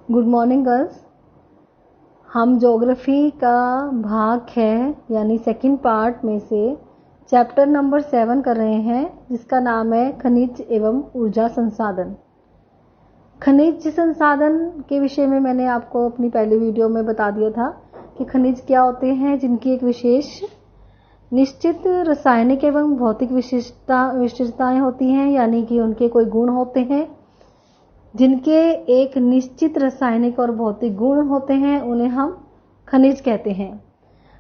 Good morning girls. हम geography का भाग है यानी सेकंड पार्ट में से चैप्टर नंबर 7 कर रहे हैं, जिसका नाम है खनिज एवं ऊर्जा संसाधन। खनिज संसाधन के विषय में मैंने आपको अपनी पहली वीडियो में बता दिया था कि खनिज क्या होते हैं, जिनकी एक विशेष निश्चित रासायनिक एवं भौतिक विशेषताएं होती हैं, यानी कि उनके कोई गुण होते हैं जिनके एक निश्चित रासायनिक और भौतिक गुण होते हैं, उन्हें हम खनिज कहते हैं।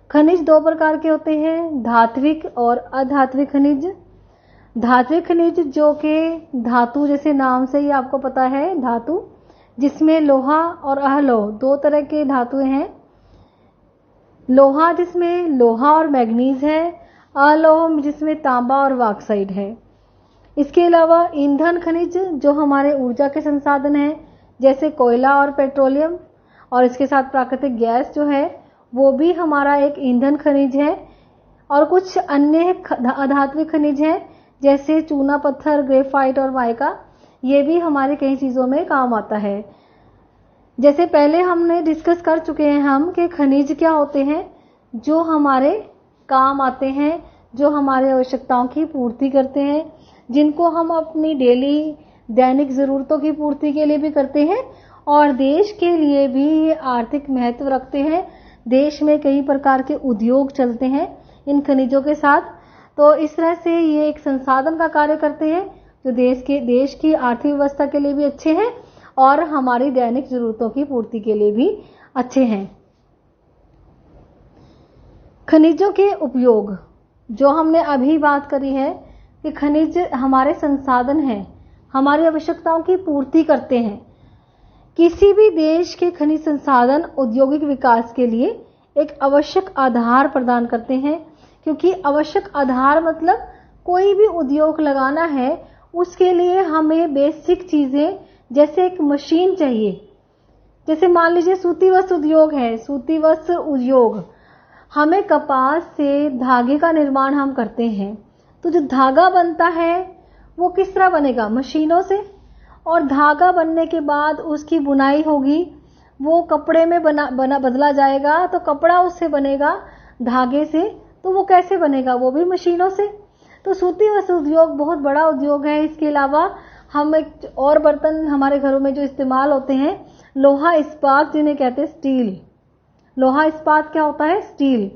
खनिज दो प्रकार के होते हैं, धात्विक और अधात्विक खनिज। धात्विक खनिज जो कि धातु, जैसे नाम से ही आपको पता है, धातु जिसमें लोहा और अलोह दो तरह के धातुएं हैं। लोहा जिसमें लोहा और मैग्नीज है, अलोह जिसमें तांबा और बॉक्साइट है। इसके अलावा ईंधन खनिज जो हमारे ऊर्जा के संसाधन हैं, जैसे कोयला और पेट्रोलियम, और इसके साथ प्राकृतिक गैस जो है वो भी हमारा एक ईंधन खनिज है। और कुछ अन्य अधात्विक खनिज हैं, जैसे चूना पत्थर, ग्रेफाइट और माइका। ये भी हमारे कई चीजों में काम आता है। जैसे पहले हमने डिस्कस कर चुके हैं हम कि खनिज क्या होते हैं, जो हमारे काम आते हैं, जो हमारे आवश्यकताओं की पूर्ति करते हैं, जिनको हम अपनी डेली दैनिक जरूरतों की पूर्ति के लिए भी करते हैं और देश के लिए भी ये आर्थिक महत्व रखते हैं। देश में कई प्रकार के उद्योग चलते हैं इन खनिजों के साथ। तो इस तरह से ये एक संसाधन का कार्य करते हैं जो देश की आर्थिक व्यवस्था के लिए भी अच्छे हैं और हमारी दैनिक जरूरतों की पूर्ति के लिए भी अच्छे हैं। खनिजों के उपयोग जो हमने अभी बात करी है कि खनिज हमारे संसाधन हैं, हमारी आवश्यकताओं की पूर्ति करते हैं। किसी भी देश के खनिज संसाधन औद्योगिक विकास के लिए एक आवश्यक आधार प्रदान करते हैं, क्योंकि आवश्यक आधार मतलब कोई भी उद्योग लगाना है उसके लिए हमें बेसिक चीजें, जैसे एक मशीन चाहिए। जैसे मान लीजिए सूती वस्त्र उद्योग है, सूती वस्त्र उद्योग, हमें कपास से धागे का निर्माण हम करते हैं, तो जो धागा बनता है वो किस तरह बनेगा? मशीनों से। और धागा बनने के बाद उसकी बुनाई होगी, वो कपड़े में बदला जाएगा, तो कपड़ा उससे बनेगा धागे से, तो वो कैसे बनेगा? वो भी मशीनों से। तो सूती वस्त्र उद्योग बहुत बड़ा उद्योग है। इसके अलावा हम एक और बर्तन हमारे घरों में जो इस्तेमाल होते हैं, लोहा इस्पात, जिन्हें कहते हैं स्टील। लोहा इस्पात क्या होता है? स्टील।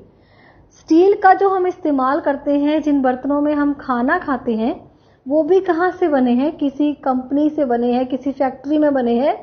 स्टील का जो हम इस्तेमाल करते हैं, जिन बर्तनों में हम खाना खाते हैं, वो भी कहाँ से बने हैं? किसी कंपनी से बने हैं, किसी फैक्ट्री में बने हैं।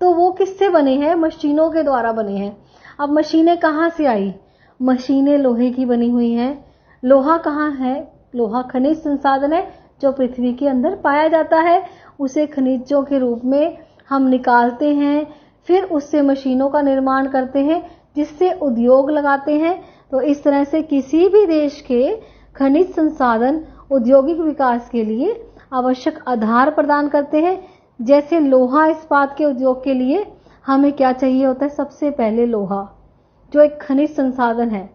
तो वो किससे बने हैं? मशीनों के द्वारा बने हैं। अब मशीनें कहाँ से आई? मशीनें लोहे की बनी हुई हैं। लोहा कहाँ है? लोहा खनिज संसाधन है जो पृथ्वी के अंदर पाया जाता है। उसे खनिजों के रूप में हम निकालते हैं, फिर उससे मशीनों का निर्माण करते हैं, जिससे उद्योग लगाते हैं। तो इस तरह से किसी भी देश के खनिज संसाधन औद्योगिक विकास के लिए आवश्यक आधार प्रदान करते हैं। जैसे लोहा इस्पात के उद्योग के लिए हमें क्या चाहिए होता है? सबसे पहले लोहा, जो एक खनिज संसाधन है,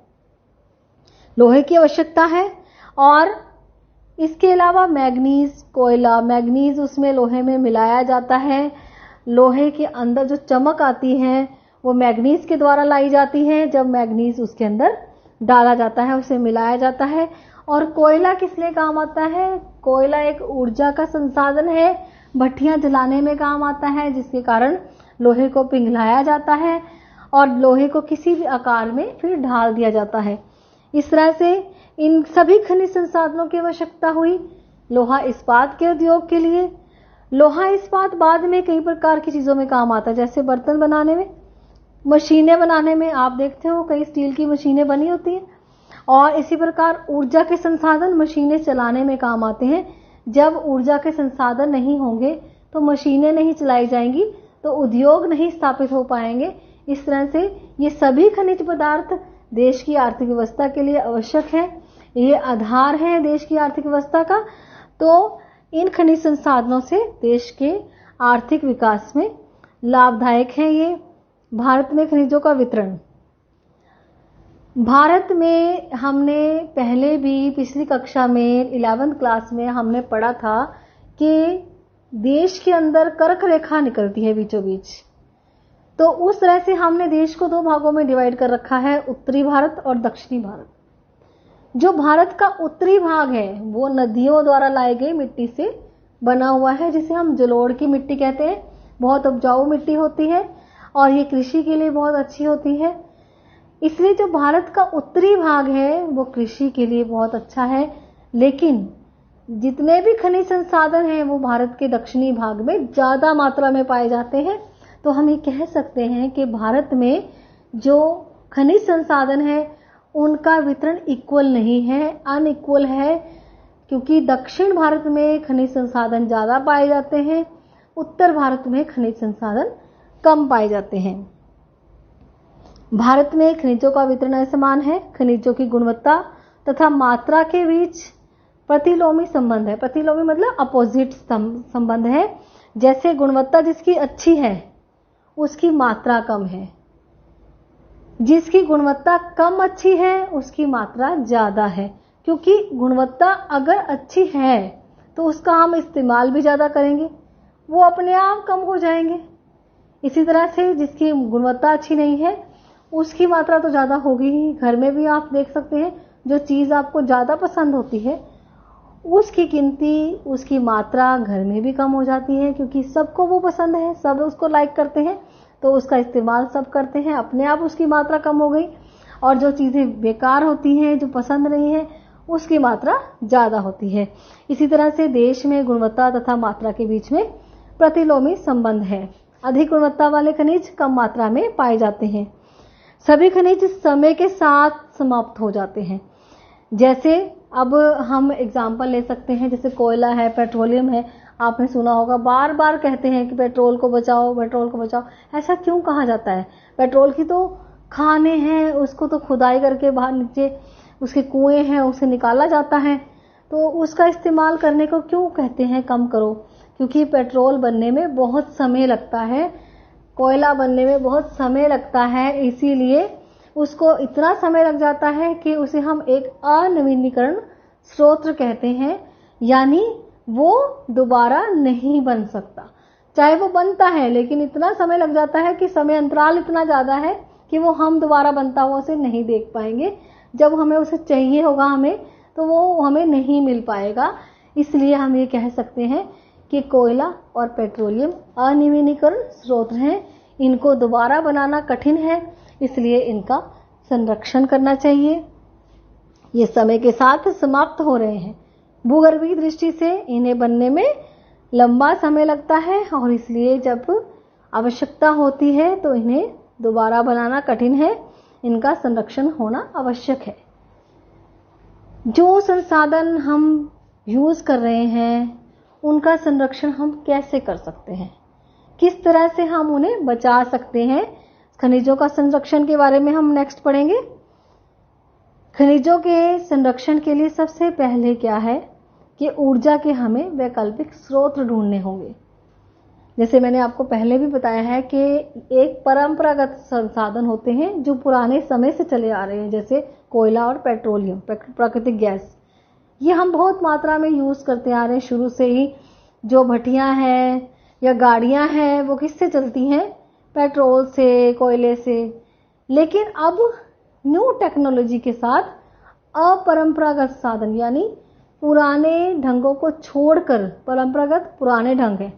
लोहे की आवश्यकता है। और इसके अलावा मैग्नीज, कोयला, मैग्नीज उसमें लोहे में मिलाया जाता है। लोहे के अंदर जो चमक आती है वो मैग्नीज के द्वारा लाई जाती है। जब मैग्नीज उसके अंदर डाला जाता है, उसे मिलाया जाता है। और कोयला किस लिए काम आता है? कोयला एक ऊर्जा का संसाधन है, भट्टियां जलाने में काम आता है, जिसके कारण लोहे को पिघलाया जाता है और लोहे को किसी भी आकार में फिर ढाल दिया जाता है। इस तरह से इन सभी खनिज संसाधनों की आवश्यकता हुई लोहा इस्पात के उद्योग के लिए। लोहा इस्पात बाद में कई प्रकार की चीजों में काम आता है, जैसे बर्तन बनाने में, मशीनें बनाने में। आप देखते हो कई स्टील की मशीनें बनी होती हैं। और इसी प्रकार ऊर्जा के संसाधन मशीनें चलाने में काम आते हैं। जब ऊर्जा के संसाधन नहीं होंगे तो मशीनें नहीं चलाई जाएंगी, तो उद्योग नहीं स्थापित हो पाएंगे। इस तरह से ये सभी खनिज पदार्थ देश की आर्थिक व्यवस्था के लिए आवश्यक है। ये आधार है देश की आर्थिक व्यवस्था का। तो इन खनिज संसाधनों से देश के आर्थिक विकास में लाभदायक है। ये भारत में खनिजों का वितरण, भारत में हमने पहले भी पिछली कक्षा में 11वीं क्लास में हमने पढ़ा था कि देश के अंदर कर्क रेखा निकलती है बीचों बीच। तो उस तरह से हमने देश को दो भागों में डिवाइड कर रखा है, उत्तरी भारत और दक्षिणी भारत। जो भारत का उत्तरी भाग है वो नदियों द्वारा लाई गई मिट्टी से बना हुआ है, जिसे हम जलोढ़ की मिट्टी कहते हैं। बहुत उपजाऊ मिट्टी होती है और ये कृषि के लिए बहुत अच्छी होती है। इसलिए जो भारत का उत्तरी भाग है वो कृषि के लिए बहुत अच्छा है। लेकिन जितने भी खनिज संसाधन हैं वो भारत के दक्षिणी भाग में ज्यादा मात्रा में पाए जाते हैं। तो हम ये कह सकते हैं कि भारत में जो खनिज संसाधन है उनका वितरण इक्वल नहीं है, अनइक्वल है, क्योंकि दक्षिण भारत में खनिज संसाधन ज्यादा पाए जाते हैं, उत्तर भारत में खनिज संसाधन कम पाए जाते हैं। भारत में खनिजों का वितरण असमान है। खनिजों की गुणवत्ता तथा मात्रा के बीच प्रतिलोमी संबंध है। प्रतिलोमी मतलब अपोजिट संबंध है। जैसे गुणवत्ता जिसकी अच्छी है उसकी मात्रा कम है, जिसकी गुणवत्ता कम अच्छी है उसकी मात्रा ज्यादा है। क्योंकि गुणवत्ता अगर अच्छी है तो उसका हम इस्तेमाल भी ज्यादा करेंगे, वो अपने आप कम हो जाएंगे। इसी तरह से जिसकी गुणवत्ता अच्छी नहीं है उसकी मात्रा तो ज्यादा होगी ही। घर में भी आप देख सकते हैं, जो चीज आपको ज्यादा पसंद होती है उसकी गिनती, उसकी मात्रा घर में भी कम हो जाती है, क्योंकि सबको वो पसंद है, सब उसको लाइक करते हैं, तो उसका इस्तेमाल सब करते हैं, अपने आप उसकी मात्रा कम हो गई। और जो चीजें बेकार होती हैं, जो पसंद नहीं है, उसकी मात्रा ज्यादा होती है। इसी तरह से देश में गुणवत्ता तथा मात्रा के बीच में प्रतिलोमी संबंध है। अधिक गुणवत्ता वाले खनिज कम मात्रा में पाए जाते हैं। सभी खनिज समय के साथ समाप्त हो जाते हैं। जैसे अब हम एग्जाम्पल ले सकते हैं, जैसे कोयला है, पेट्रोलियम है। आपने सुना होगा, बार बार कहते हैं कि पेट्रोल को बचाओ, पेट्रोल को बचाओ। ऐसा क्यों कहा जाता है? पेट्रोल की तो खाने हैं, उसको तो खुदाई करके बाहर नीचे उसके कुएं हैं उसे निकाला जाता है, तो उसका इस्तेमाल करने को क्यों कहते हैं कम करो? क्योंकि पेट्रोल बनने में बहुत समय लगता है, कोयला बनने में बहुत समय लगता है, इसीलिए उसको इतना समय लग जाता है कि उसे हम एक अनवीनीकरण स्रोत कहते हैं, यानी वो दोबारा नहीं बन सकता। चाहे वो बनता है लेकिन इतना समय लग जाता है कि समय अंतराल इतना ज्यादा है कि वो हम दोबारा बनता हुआ उसे नहीं देख पाएंगे। जब हमें उसे चाहिए होगा हमें, तो वो हमें नहीं मिल पाएगा। इसलिए हम ये कह सकते हैं कि कोयला और पेट्रोलियम अनवीनीकरण स्रोत हैं, इनको दोबारा बनाना कठिन है, इसलिए इनका संरक्षण करना चाहिए। ये समय के साथ समाप्त हो रहे हैं। भूगर्भीय दृष्टि से इन्हें बनने में लंबा समय लगता है और इसलिए जब आवश्यकता होती है तो इन्हें दोबारा बनाना कठिन है, इनका संरक्षण होना आवश्यक है। जो संसाधन हम यूज कर रहे हैं उनका संरक्षण हम कैसे कर सकते हैं, किस तरह से हम उन्हें बचा सकते हैं? खनिजों का संरक्षण के बारे में हम नेक्स्ट पढ़ेंगे। खनिजों के संरक्षण के लिए सबसे पहले क्या है कि ऊर्जा के हमें वैकल्पिक स्रोत ढूंढने होंगे। जैसे मैंने आपको पहले भी बताया है कि एक परंपरागत संसाधन होते हैं जो पुराने समय से चले आ रहे हैं, जैसे कोयला और पेट्रोलियम, प्राकृतिक गैस। ये हम बहुत मात्रा में यूज करते आ रहे हैं शुरू से ही। जो भट्टियां हैं या गाड़ियां हैं वो किससे चलती हैं? पेट्रोल से, कोयले से। लेकिन अब न्यू टेक्नोलॉजी के साथ अपरंपरागत साधन, यानी पुराने ढंगों को छोड़कर, परंपरागत पुराने ढंग है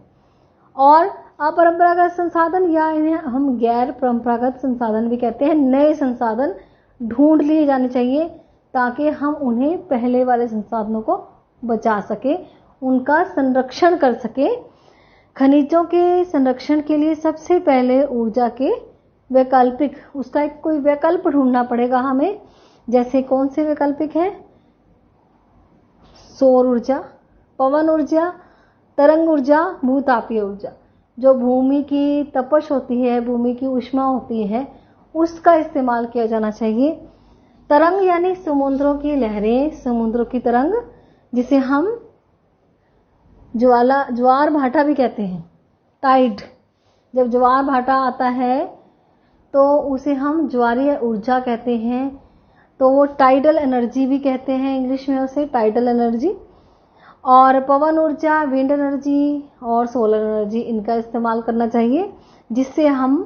और अपरंपरागत संसाधन या इन्हें हम गैर परंपरागत संसाधन भी कहते हैं, नए संसाधन ढूंढ लिए जाने चाहिए ताकि हम उन्हें पहले वाले संसाधनों को बचा सके, उनका संरक्षण कर सके। खनिजों के संरक्षण के लिए सबसे पहले ऊर्जा के वैकल्पिक, उसका एक कोई वैकल्प ढूंढना पड़ेगा हमें। जैसे कौन से वैकल्पिक है? सौर ऊर्जा, पवन ऊर्जा, तरंग ऊर्जा, भूतापीय ऊर्जा। जो भूमि की तपश होती है, भूमि की ऊष्मा होती है, उसका इस्तेमाल किया जाना चाहिए। तरंग यानी समुद्रों की लहरें, समुद्रों की तरंग, जिसे हम ज्वार भाटा भी कहते हैं, टाइड। जब ज्वार भाटा आता है तो उसे हम ज्वारीय ऊर्जा कहते हैं, तो वो टाइडल एनर्जी भी कहते हैं इंग्लिश में उसे, टाइडल एनर्जी। और पवन ऊर्जा, विंड एनर्जी और सोलर एनर्जी, इनका इस्तेमाल करना चाहिए जिससे हम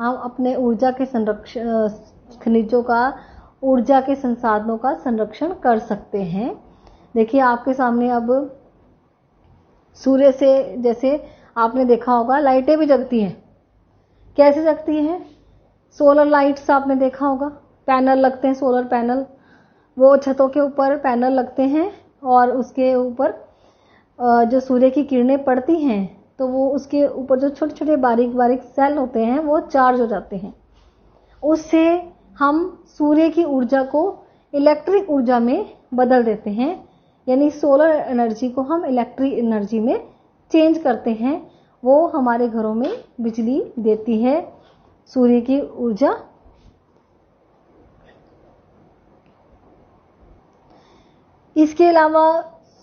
हम अपने ऊर्जा के संरक्षण, खनिजों का, ऊर्जा के संसाधनों का संरक्षण कर सकते हैं। देखिए आपके सामने अब सूर्य से, जैसे आपने देखा होगा लाइटें भी जगती हैं। कैसे जगती हैं? सोलर लाइट्स आपने देखा होगा, पैनल लगते हैं, सोलर पैनल, वो छतों के ऊपर पैनल लगते हैं और उसके ऊपर जो सूर्य की किरणें पड़ती हैं तो वो उसके ऊपर जो छोटे छोटे बारीक बारीक सेल होते हैं वो चार्ज हो जाते हैं। उससे हम सूर्य की ऊर्जा को इलेक्ट्रिक ऊर्जा में बदल देते हैं, यानी सोलर एनर्जी को हम इलेक्ट्रिक एनर्जी में चेंज करते हैं। वो हमारे घरों में बिजली देती है सूर्य की ऊर्जा। इसके अलावा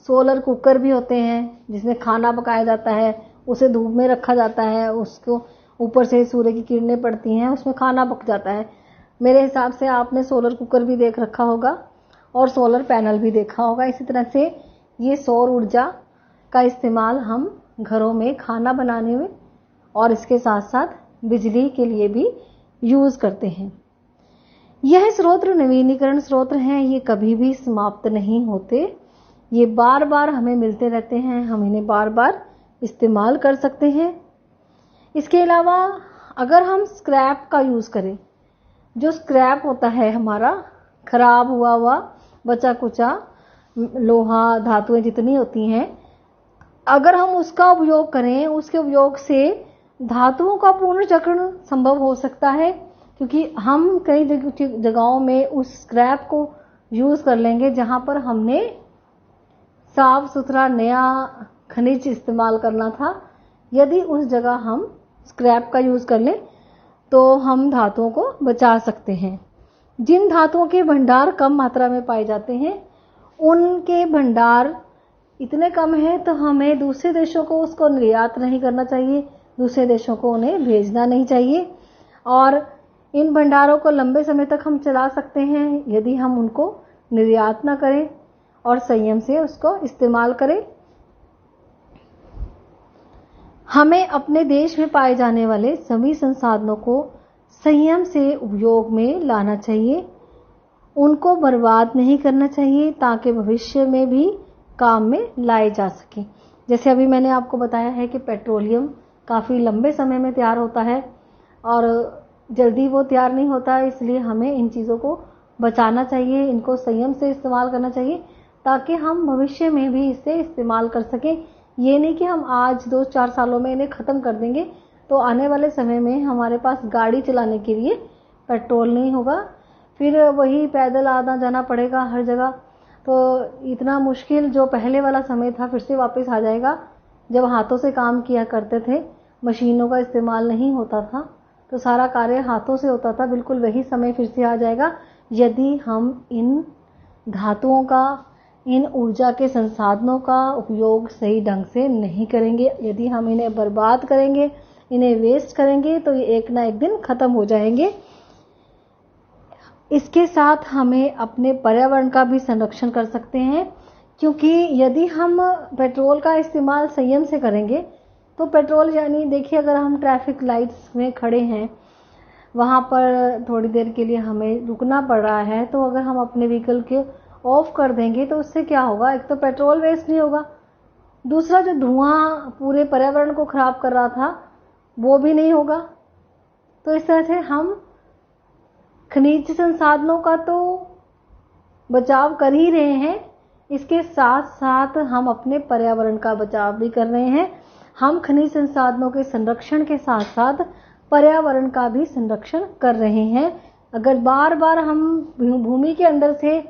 सोलर कुकर भी होते हैं जिसमें खाना पकाया जाता है, उसे धूप में रखा जाता है, उसको ऊपर से सूर्य की किरणें पड़ती हैं, उसमें खाना पक जाता है। मेरे हिसाब से आपने सोलर कुकर भी देख रखा होगा और सोलर पैनल भी देखा होगा। इसी तरह से ये सौर ऊर्जा का इस्तेमाल हम घरों में खाना बनाने में और इसके साथ साथ बिजली के लिए भी यूज़ करते हैं। यह स्रोत नवीनीकरण स्रोत हैं, ये कभी भी समाप्त नहीं होते, ये बार बार हमें मिलते रहते हैं, हम इन्हें बार बार इस्तेमाल कर सकते हैं। इसके अलावा अगर हम स्क्रैप का यूज़ करें, जो स्क्रैप होता है हमारा खराब हुआ बचा कुचा लोहा धातुएं जितनी होती हैं, अगर हम उसका उपयोग करें, उसके उपयोग से धातुओं का पुनर्चक्रण संभव हो सकता है, क्योंकि हम कई जगहों में उस स्क्रैप को यूज़ कर लेंगे जहां पर हमने साफ सुथरा नया खनिज इस्तेमाल करना था। यदि उस जगह हम स्क्रैप का यूज़ कर लें तो हम धातुओं को बचा सकते हैं। जिन धातुओं के भंडार कम मात्रा में पाए जाते हैं, उनके भंडार इतने कम हैं तो हमें दूसरे देशों को उसको निर्यात नहीं करना चाहिए, दूसरे देशों को उन्हें भेजना नहीं चाहिए। और इन भंडारों को लंबे समय तक हम चला सकते हैं यदि हम उनको निर्यात ना करें और संयम से उसको इस्तेमाल करें। हमें अपने देश में पाए जाने वाले सभी संसाधनों को संयम से उपयोग में लाना चाहिए, उनको बर्बाद नहीं करना चाहिए ताकि भविष्य में भी काम में लाए जा सके। जैसे अभी मैंने आपको बताया है कि पेट्रोलियम काफ़ी लंबे समय में तैयार होता है और जल्दी वो तैयार नहीं होता, इसलिए हमें इन चीज़ों को बचाना चाहिए, इनको संयम से इस्तेमाल करना चाहिए ताकि हम भविष्य में भी इसे इस्तेमाल कर सकें। ये नहीं कि हम आज 2-4 सालों में इन्हें ख़त्म कर देंगे तो आने वाले समय में हमारे पास गाड़ी चलाने के लिए पेट्रोल नहीं होगा, फिर वही पैदल आना जाना पड़ेगा हर जगह। तो इतना मुश्किल जो पहले वाला समय था फिर से वापस आ जाएगा, जब हाथों से काम किया करते थे, मशीनों का इस्तेमाल नहीं होता था, तो सारा कार्य हाथों से होता था। बिल्कुल वही समय फिर से आ जाएगा यदि हम इन धातुओं का, इन ऊर्जा के संसाधनों का उपयोग सही ढंग से नहीं करेंगे। यदि हम इन्हें बर्बाद करेंगे, इन्हें वेस्ट करेंगे तो ये एक ना एक दिन ख़त्म हो जाएंगे। इसके साथ हमें अपने पर्यावरण का भी संरक्षण कर सकते हैं, क्योंकि यदि हम पेट्रोल का इस्तेमाल संयम से करेंगे तो पेट्रोल, यानी देखिए अगर हम ट्रैफिक लाइट्स में खड़े हैं, वहाँ पर थोड़ी देर के लिए हमें रुकना पड़ रहा है, तो अगर हम अपने व्हीकल के ऑफ कर देंगे तो उससे क्या होगा, एक तो पेट्रोल वेस्ट नहीं होगा, दूसरा जो धुआं पूरे पर्यावरण को खराब कर रहा था वो भी नहीं होगा। तो इस तरह से हम खनिज संसाधनों का तो बचाव कर ही रहे हैं, इसके साथ साथ हम अपने पर्यावरण का बचाव भी कर रहे हैं। हम खनिज संसाधनों के संरक्षण के साथ साथ पर्यावरण का भी संरक्षण कर रहे हैं। अगर बार बार हम भूमि के अंदर से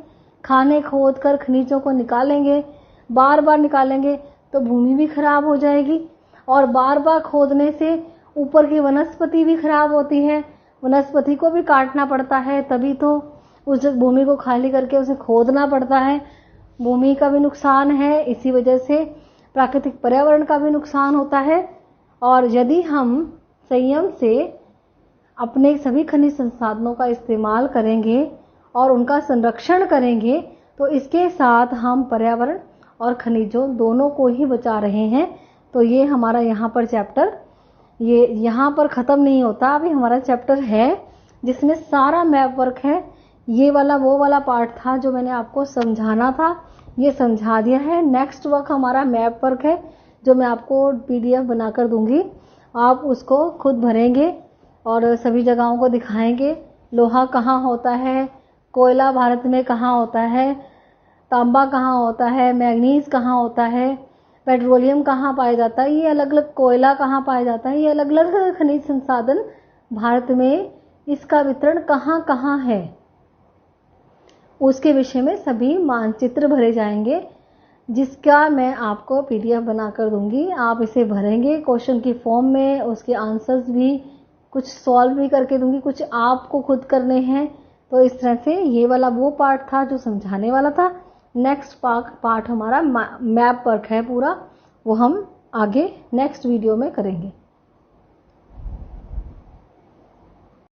खाने खोद कर खनिजों को निकालेंगे, बार बार निकालेंगे, तो भूमि भी खराब हो जाएगी और बार बार खोदने से ऊपर की वनस्पति भी खराब होती है, वनस्पति को भी काटना पड़ता है, तभी तो उस भूमि को खाली करके उसे खोदना पड़ता है। भूमि का भी नुकसान है, इसी वजह से प्राकृतिक पर्यावरण का भी नुकसान होता है। और यदि हम संयम से अपने सभी खनिज संसाधनों का इस्तेमाल करेंगे और उनका संरक्षण करेंगे तो इसके साथ हम पर्यावरण और खनिजों दोनों को ही बचा रहे हैं। तो ये हमारा यहाँ पर चैप्टर ये यहाँ पर ख़त्म नहीं होता, अभी हमारा चैप्टर है जिसमें सारा मैप वर्क है। ये वाला वो वाला पार्ट था जो मैंने आपको समझाना था, ये समझा दिया है। नेक्स्ट वर्क हमारा मैप वर्क है जो मैं आपको PDF बनाकर दूंगी, आप उसको खुद भरेंगे और सभी जगहों को दिखाएंगे। लोहा कहाँ होता है, कोयला भारत में कहाँ होता है, तांबा कहाँ होता है, मैग्नीज कहाँ होता है, पेट्रोलियम कहाँ पाया जाता है, ये अलग अलग कोयला कहाँ पाया जाता है, ये अलग अलग खनिज संसाधन भारत में, इसका वितरण कहाँ कहाँ है, उसके विषय में सभी मानचित्र भरे जाएंगे, जिसका मैं आपको PDF बनाकर दूंगी। आप इसे भरेंगे क्वेश्चन की फॉर्म में, उसके आंसर्स भी कुछ सॉल्व भी करके दूंगी, कुछ आपको खुद करने हैं। तो इस तरह से ये वाला वो पार्ट था जो समझाने वाला था। नेक्स्ट पार्ट हमारा मैप वर्क है पूरा, वो हम आगे नेक्स्ट वीडियो में करेंगे।